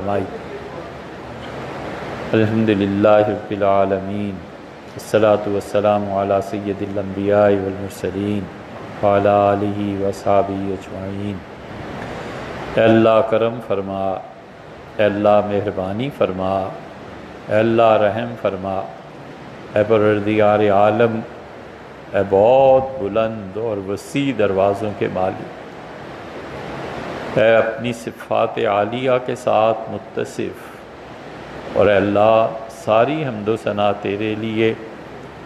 فرمائی۔ الحمدللہ رب العالمین، الصلاۃ والسلام علی سید الانبیاء والمرسلین وعلی آلہ وصحبہ اجمعین۔ اے اللہ کرم فرما، اے اللہ مہربانی فرما، اے اللہ رحم فرما، اے پروردگار عالم، اے بہت بلند اور وسیع دروازوں کے مالک، اے اپنی صفات عالیہ کے ساتھ متصف، اور اے اللہ ساری حمد و ثنا تیرے لیے،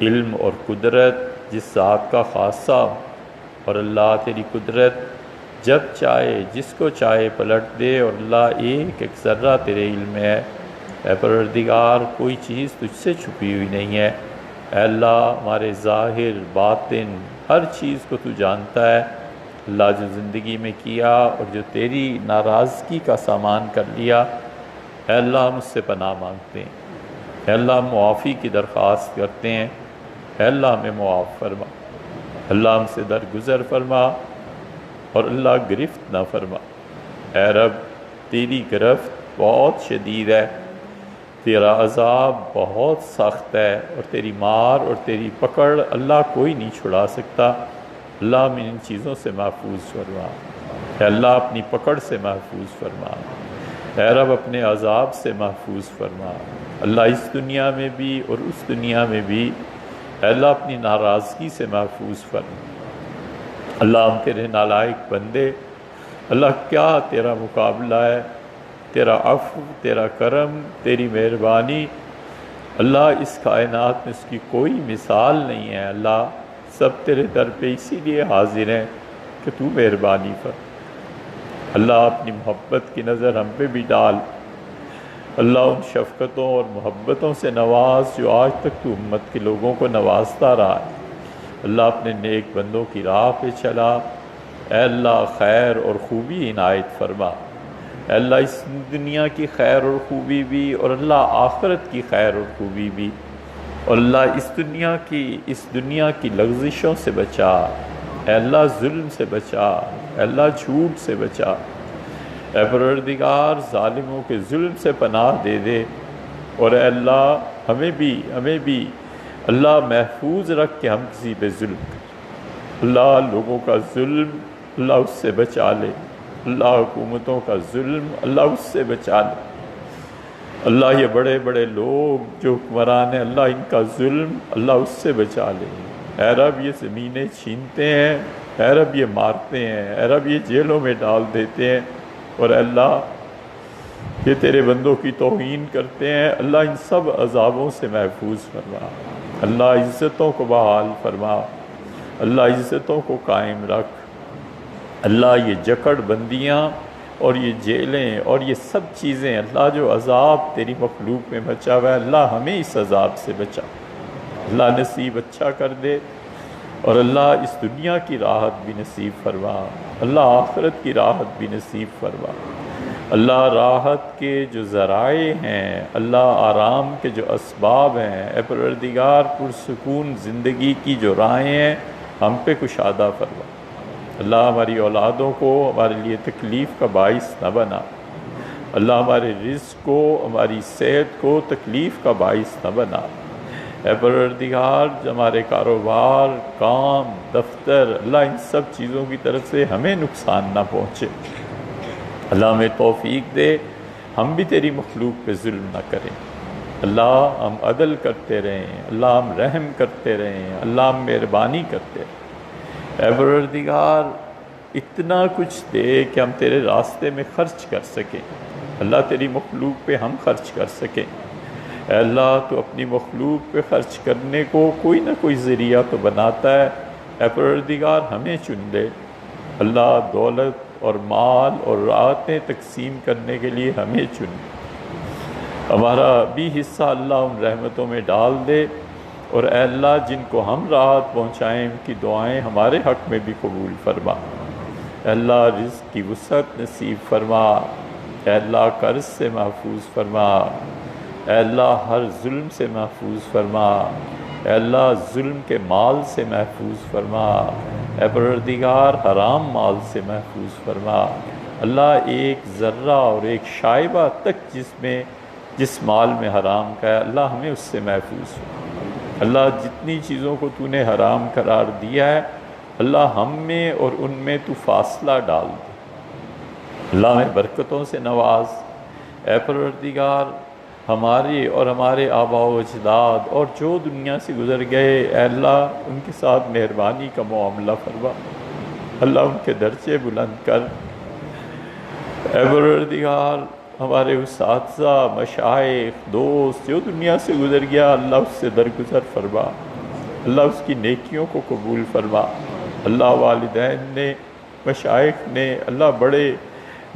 علم اور قدرت جس ذات کا خاصہ، اور اللہ تیری قدرت جب چاہے جس کو چاہے پلٹ دے، اور اللہ ایک ایک ذرہ تیرے علم میں ہے۔ اے پروردگار کوئی چیز تجھ سے چھپی ہوئی نہیں ہے، اے اللہ ہمارے ظاہر باطن ہر چیز کو تو جانتا ہے۔ اللہ جو زندگی میں کیا اور جو تیری ناراضگی کا سامان کر لیا، اے اللہ ہم اس سے پناہ مانگتے ہیں، اے اللہ ہم معافی کی درخواست کرتے ہیں، اے اللہ ہمیں معاف فرما، اللہ ہم سے درگزر فرما، اور اللہ گرفت نہ فرما۔ اے رب تیری گرفت بہت شدید ہے، تیرا عذاب بہت سخت ہے، اور تیری مار اور تیری پکڑ اللہ کوئی نہیں چھڑا سکتا۔ اللہ ہمیں ان چیزوں سے محفوظ فرما، اے اللہ اپنی پکڑ سے محفوظ فرما، اے رب اپنے عذاب سے محفوظ فرما، اللہ اس دنیا میں بھی اور اس دنیا میں بھی، اے اللہ اپنی ناراضگی سے محفوظ فرما۔ اللہ ہم تیرے نالائق بندے، اللہ کیا تیرا مقابلہ ہے، تیرا عفو، تیرا کرم، تیری مہربانی، اللہ اس کائنات میں اس کی کوئی مثال نہیں ہے۔ اللہ سب تیرے در پہ اسی لیے حاضر ہیں کہ تو مہربانی فرما۔ اللہ اپنی محبت کی نظر ہم پہ بھی ڈال، اللہ ان شفقتوں اور محبتوں سے نواز جو آج تک تو امت کے لوگوں کو نوازتا رہا ہے۔ اللہ اپنے نیک بندوں کی راہ پہ چلا، اے اللہ خیر اور خوبی عنایت فرما، اے اللہ اس دنیا کی خیر اور خوبی بھی، اور اللہ آخرت کی خیر اور خوبی بھی، اور اللہ اس دنیا کی لغزشوں سے بچا، اے اللہ ظلم سے بچا، اے اللہ جھوٹ سے بچا، اے پروردگار ظالموں کے ظلم سے پناہ دے دے، اور اے اللہ ہمیں بھی اللہ محفوظ رکھ کے ہم کسی پہ ظلم کریں۔ اللہ لوگوں کا ظلم اللہ اس سے بچا لے، اللہ حکومتوں کا ظلم اللہ اس سے بچا لے، اللہ یہ بڑے بڑے لوگ جو حکمران ہیں اللہ ان کا ظلم اللہ اس سے بچا لے۔ اے رب یہ زمینیں چھینتے ہیں، اے رب یہ مارتے ہیں، اے رب یہ جیلوں میں ڈال دیتے ہیں، اور اے اللہ یہ تیرے بندوں کی توہین کرتے ہیں، اللہ ان سب عذابوں سے محفوظ فرما، اللہ عزتوں کو بحال فرما، اللہ عزتوں کو قائم رکھ، اللہ یہ جکڑ بندیاں اور یہ جیلیں اور یہ سب چیزیں، اللہ جو عذاب تیری مخلوق میں بچا ہوا ہے، اللہ ہمیں اس عذاب سے بچا، اللہ نصیب اچھا کر دے، اور اللہ اس دنیا کی راحت بھی نصیب فرما، اللہ آخرت کی راحت بھی نصیب فرما، اللہ راحت کے جو ذرائع ہیں، اللہ آرام کے جو اسباب ہیں، اے پروردگار پرسکون زندگی کی جو راہیں ہیں ہم پہ کشادہ فرما۔ اللہ ہماری اولادوں کو ہمارے لیے تکلیف کا باعث نہ بنا، اللہ ہمارے رزق کو ہماری صحت کو تکلیف کا باعث نہ بنا، اے پروردگار ہمارے کاروبار کام دفتر اللہ ان سب چیزوں کی طرف سے ہمیں نقصان نہ پہنچے، اللہ ہمیں توفیق دے ہم بھی تیری مخلوق پہ ظلم نہ کریں، اللہ ہم عدل کرتے رہیں، اللہ ہم رحم کرتے رہیں، اللہ ہم مہربانی کرتے رہیں، اے پروردگار اتنا کچھ دے کہ ہم تیرے راستے میں خرچ کر سکیں، اللہ تیری مخلوق پہ ہم خرچ کر سکیں، اے اللہ تو اپنی مخلوق پہ خرچ کرنے کو کوئی نہ کوئی ذریعہ تو بناتا ہے، اے پروردگار ہمیں چن لے، اللہ دولت اور مال اور راحتیں تقسیم کرنے کے لیے ہمیں چن لے، ہمارا بھی حصہ اللہ ان رحمتوں میں ڈال دے، اور اے اللہ جن کو ہم راحت پہنچائیں ان کی دعائیں ہمارے حق میں بھی قبول فرما، اے اللہ رزق کی وسعت نصیب فرما، اے اللہ قرض سے محفوظ فرما، اے اللہ ہر ظلم سے محفوظ فرما، اے اللہ ظلم کے مال سے محفوظ فرما، اے پروردگار حرام مال سے محفوظ فرما، اللہ ایک ذرہ اور ایک شائبہ تک جس مال میں حرام کا ہے اللہ ہمیں اس سے محفوظ ہو۔ اللہ جتنی چیزوں کو تو نے حرام قرار دیا ہے اللہ ہم میں اور ان میں تو فاصلہ ڈال دے، اللہ ہمیں برکتوں سے نواز۔ اے پروردگار ہمارے اور ہمارے آباء و اجداد اور جو دنیا سے گزر گئے اے اللہ ان کے ساتھ مہربانی کا معاملہ فرما، اللہ ان کے درجے بلند کر۔ اے پروردگار ہمارے اساتذہ، مشائخ، دوست جو دنیا سے گزر گیا اللہ اس سے درگزر فرما، اللہ اس کی نیکیوں کو قبول فرما۔ اللہ والدین نے، مشائخ نے اللہ بڑے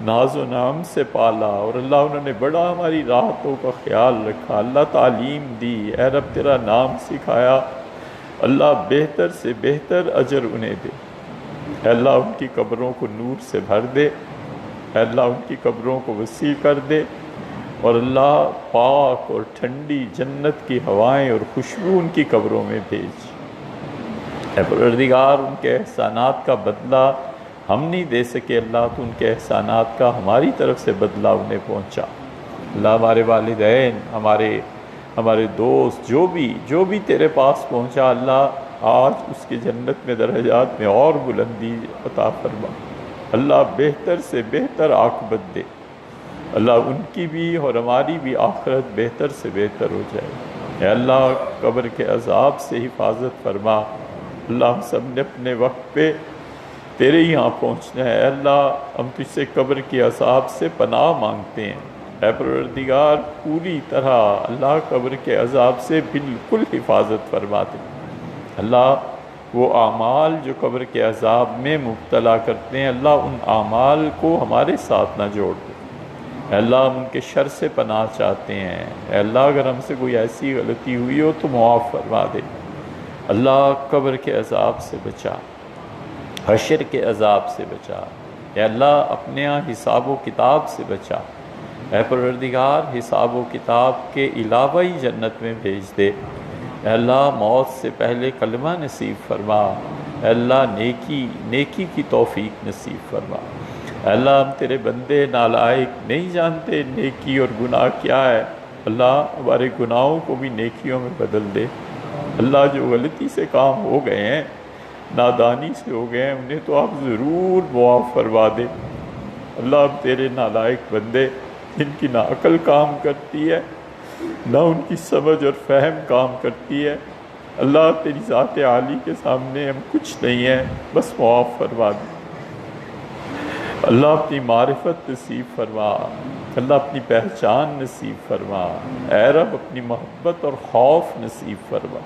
ناز و نام سے پالا اور اللہ انہوں نے بڑا ہماری راحتوں کا خیال رکھا، اللہ تعلیم دی، اے رب تیرا نام سکھایا، اللہ بہتر سے بہتر اجر انہیں دے۔ اے اللہ ان کی قبروں کو نور سے بھر دے، اے اللہ ان کی قبروں کو وسیع کر دے، اور اللہ پاک اور ٹھنڈی جنت کی ہوائیں اور خوشبو ان کی قبروں میں بھیج۔ اے پروردگار ان کے احسانات کا بدلہ ہم نہیں دے سکے، اللہ تو ان کے احسانات کا ہماری طرف سے بدلہ انہیں پہنچا۔ اللہ ہمارے والدین، ہمارے دوست جو بھی تیرے پاس پہنچا اللہ آج اس کے جنت میں درجات میں اور بلندی عطا فرما، اللہ بہتر سے بہتر عاقبت دے، اللہ ان کی بھی اور ہماری بھی آخرت بہتر سے بہتر ہو جائے۔ اے اللہ قبر کے عذاب سے حفاظت فرما، اللہ ہم سب نے اپنے وقت پہ تیرے یہاں پہنچنا ہے، اے اللہ ہم تجھ سے قبر کے عذاب سے پناہ مانگتے ہیں۔ اے پروردگار پوری طرح اللہ قبر کے عذاب سے بالکل حفاظت فرما دے، اللہ وہ اعمال جو قبر کے عذاب میں مبتلا کرتے ہیں اللہ ان اعمال کو ہمارے ساتھ نہ جوڑ دے۔ اے اللہ ہم ان کے شر سے پناہ چاہتے ہیں، اے اللہ اگر ہم سے کوئی ایسی غلطی ہوئی ہو تو معاف فرما دے، اللہ قبر کے عذاب سے بچا، حشر کے عذاب سے بچا، اے اللہ اپنے ہاں حساب و کتاب سے بچا، اے پروردگار حساب و کتاب کے علاوہ ہی جنت میں بھیج دے، اے اللہ موت سے پہلے کلمہ نصیب فرما، اے اللہ نیکی کی توفیق نصیب فرما۔ اے اللہ ہم تیرے بندے نالائق نہیں جانتے نیکی اور گناہ کیا ہے، اللہ ہمارے گناہوں کو بھی نیکیوں میں بدل دے، اللہ جو غلطی سے کام ہو گئے ہیں، نادانی سے ہو گئے ہیں، انہیں تو آپ ضرور معاف فرما دے، اللہ ہم تیرے نالائق بندے جن کی نہ عقل کام کرتی ہے نہ ان کی سمجھ اور فہم کام کرتی ہے، اللہ تیری ذات عالی کے سامنے ہم کچھ نہیں ہیں، بس معاف فرما دے، اللہ اپنی معرفت نصیب فرما، اللہ اپنی پہچان نصیب فرما، اے رب اپنی محبت اور خوف نصیب فرما،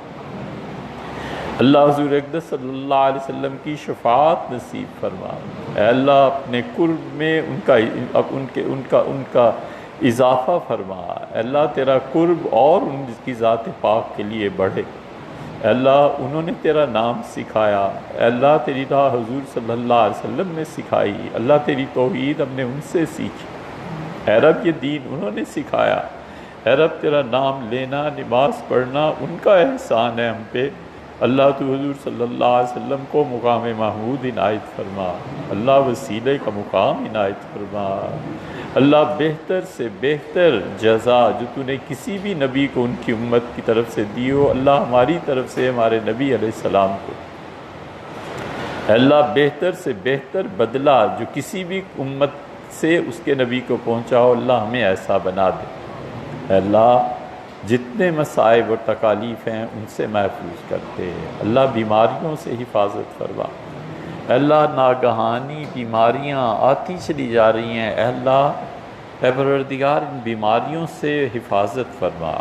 اللہ حضور اقدس صلی اللہ علیہ وسلم کی شفاعت نصیب فرما، اے اللہ اپنے قرب میں ان کا اضافہ فرما، اے اللہ تیرا قرب اور ان کی ذات پاک کے لیے بڑھے، اے اللہ انہوں نے تیرا نام سکھایا، اے اللہ تیری راہ حضور صلی اللہ علیہ وسلم نے سکھائی، اللہ تیری توحید ہم نے ان سے سیکھی، اے رب یہ دین انہوں نے سکھایا، اے رب تیرا نام لینا نماز پڑھنا ان کا احسان ہے ہم پہ، اللہ تو حضور صلی اللہ علیہ وسلم کو مقام محمود عنایت فرما، اللہ وسیلے کا مقام عنایت فرما، اللہ بہتر سے بہتر جزا جو تو نے کسی بھی نبی کو ان کی امت کی طرف سے دی ہو اللہ ہماری طرف سے ہمارے نبی علیہ السلام کو، اللہ بہتر سے بہتر بدلہ جو کسی بھی امت سے اس کے نبی کو پہنچا ہو اللہ ہمیں ایسا بنا دے، اللہ جتنے مصائب اور تکالیف ہیں ان سے محفوظ کرتے، اللہ بیماریوں سے حفاظت فرما، اللہ ناگہانی بیماریاں آتی چلی جا رہی ہیں، اے پروردگار ان بیماریوں سے حفاظت فرما،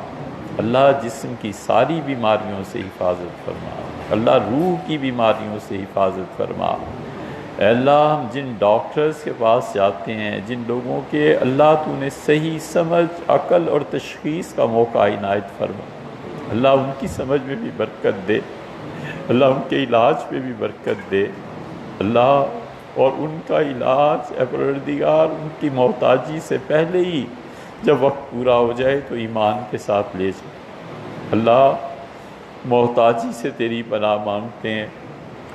اللہ جسم کی ساری بیماریوں سے حفاظت فرما، اللہ روح کی بیماریوں سے حفاظت فرما، اے اللہ ہم جن ڈاکٹرز کے پاس جاتے ہیں جن لوگوں کے اللہ تو نے صحیح سمجھ عقل اور تشخیص کا موقع عنایت فرما، اللہ ان کی سمجھ میں بھی برکت دے، اللہ ان کے علاج پہ بھی برکت دے، اللہ اور ان کا علاج اے پروردگار ان کی محتاجی سے پہلے ہی جب وقت پورا ہو جائے تو ایمان کے ساتھ لے جائے، اللہ محتاجی سے تیری پناہ مانگتے ہیں،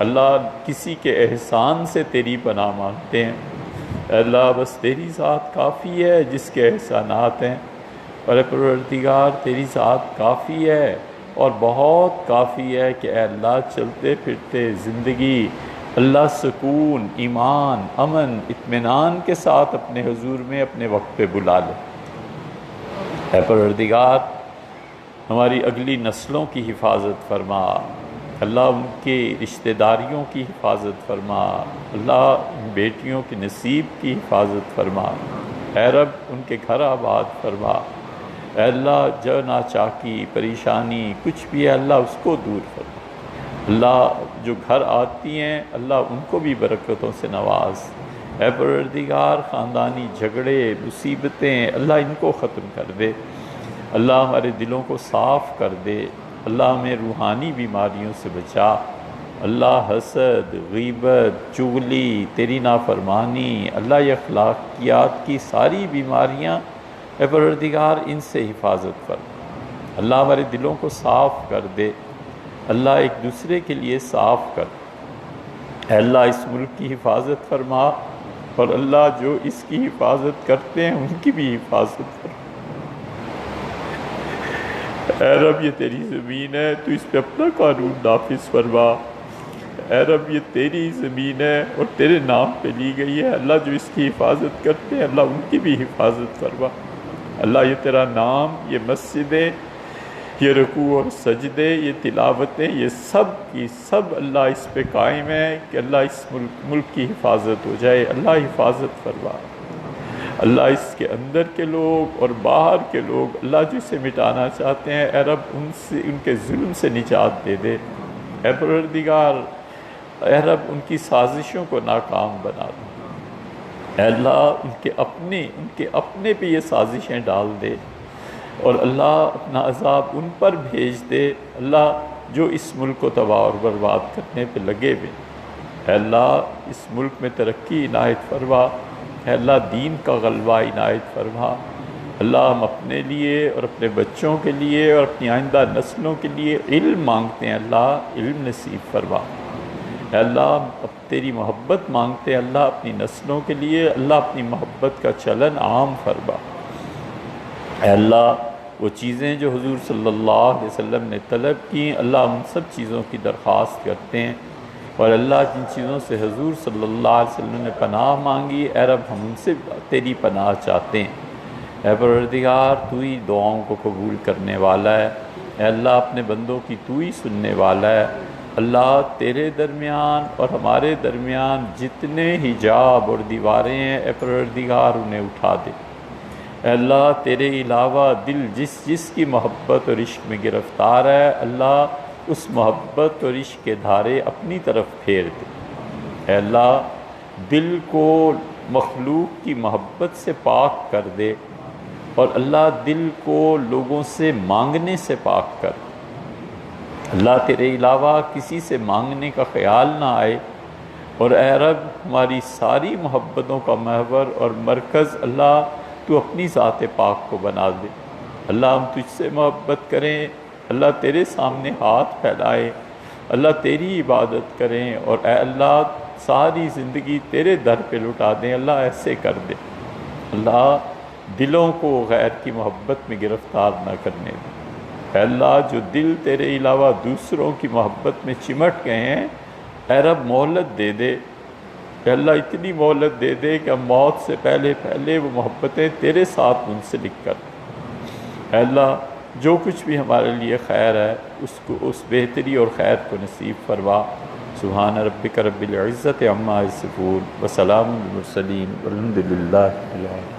اللہ کسی کے احسان سے تیری پناہ مانگتے ہیں، اے اللہ بس تیری ذات کافی ہے جس کے احسانات ہیں، اور اے پروردگار تیری ذات کافی ہے اور بہت کافی ہے کہ اے اللہ چلتے پھرتے زندگی اللہ سکون، ایمان، امن، اطمینان کے ساتھ اپنے حضور میں اپنے وقت پہ بلا لے۔ اے پروردگار ہماری اگلی نسلوں کی حفاظت فرما، اللہ ان کے رشتہ داریوں کی حفاظت فرما، اللہ ان بیٹیوں کے نصیب کی حفاظت فرما، اے رب ان کے گھر آباد فرما، اے اللہ جو ناچاکی پریشانی کچھ بھی ہے اللہ اس کو دور فرما، اللہ جو گھر آتی ہیں اللہ ان کو بھی برکتوں سے نواز، اے پروردگار خاندانی جھگڑے مصیبتیں اللہ ان کو ختم کر دے، اللہ ہمارے دلوں کو صاف کر دے، اللہ ہمیں روحانی بیماریوں سے بچا، اللہ حسد، غیبت، چغلی، تیری نافرمانی، اللہ یہ اخلاقیات کی ساری بیماریاں اے پروردگار ان سے حفاظت فرما، اللہ ہمارے دلوں کو صاف کر دے، اللہ ایک دوسرے کے لیے صاف کر، اے اللہ اس ملک کی حفاظت فرما، اور اللہ جو اس کی حفاظت کرتے ہیں ان کی بھی حفاظت فرما۔ اے رب یہ تیری زمین ہے، تو اس پہ اپنا قانون نافذ فرما، اے رب یہ تیری زمین ہے اور تیرے نام پہ لی گئی ہے، اللہ جو اس کی حفاظت کرتے ہیں اللہ ان کی بھی حفاظت فرما، اللہ یہ تیرا نام، یہ مسجدیں، یہ رکوع اور سجدے، یہ تلاوتیں، یہ سب کی سب اللہ اس پہ قائم ہے کہ اللہ اس ملک کی حفاظت ہو جائے، اللہ حفاظت فرما، اللہ اس کے اندر کے لوگ اور باہر کے لوگ اللہ جو اسے مٹانا چاہتے ہیں اے رب ان کے ظلم سے نجات دے دے، اے پروردگار اے رب ان کی سازشوں کو ناکام بنا دے، اے اللہ ان کے اپنے پہ یہ سازشیں ڈال دے، اور اللہ اپنا عذاب ان پر بھیج دے، اللہ جو اس ملک کو تباہ اور برباد کرنے پہ لگے ہوئے، اے اللہ اس ملک میں ترقی عنایت فرما، اے اللہ دین کا غلبہ عنایت فرما، اللہ ہم اپنے لیے اور اپنے بچوں کے لیے اور اپنی آئندہ نسلوں کے لیے علم مانگتے ہیں، اللہ علم نصیب فرما، اے اللہ اب تیری محبت مانگتے ہیں، اللہ اپنی نسلوں کے لیے اللہ اپنی محبت کا چلن عام فرما، اے اللہ وہ چیزیں جو حضور صلی اللہ علیہ وسلم نے طلب کی اللہ ان سب چیزوں کی درخواست کرتے ہیں، اور اللہ جن چیزوں سے حضور صلی اللہ علیہ وسلم نے پناہ مانگی اے رب ہم ان سے تیری پناہ چاہتے ہیں، اے پروردگار تو ہی دعاؤں کو قبول کرنے والا ہے، اے اللہ اپنے بندوں کی تو ہی سننے والا ہے، اللہ تیرے درمیان اور ہمارے درمیان جتنے حجاب اور دیواریں ہیں اے پروردگار انہیں اٹھا دے، اے اللہ تیرے علاوہ دل جس کی محبت اور عشق میں گرفتار ہے اللہ اس محبت اور عشق کے دھارے اپنی طرف پھیر دے، اے اللہ دل کو مخلوق کی محبت سے پاک کر دے، اور اللہ دل کو لوگوں سے مانگنے سے پاک کر، اللہ تیرے علاوہ کسی سے مانگنے کا خیال نہ آئے، اور اے رب ہماری ساری محبتوں کا محور اور مرکز اللہ تو اپنی ذات پاک کو بنا دے، اللہ ہم تجھ سے محبت کریں، اللہ تیرے سامنے ہاتھ پھیلائیں، اللہ تیری عبادت کریں، اور اے اللہ ساری زندگی تیرے در پہ لٹا دیں، اللہ ایسے کر دے، اللہ دلوں کو غیر کی محبت میں گرفتار نہ کرنے دے، اے اللہ جو دل تیرے علاوہ دوسروں کی محبت میں چمٹ گئے ہیں اے رب مہلت دے دے، اے اللہ اتنی مہلت دے دے کہ ہم موت سے پہلے وہ محبتیں تیرے ساتھ منسلک کر، اے اللہ جو کچھ بھی ہمارے لیے خیر ہے اس بہتری اور خیر کو نصیب فرما، سبحان ربک رب العزت عما یصفون وسلام علی المرسلین والحمد للہ رب العالمین۔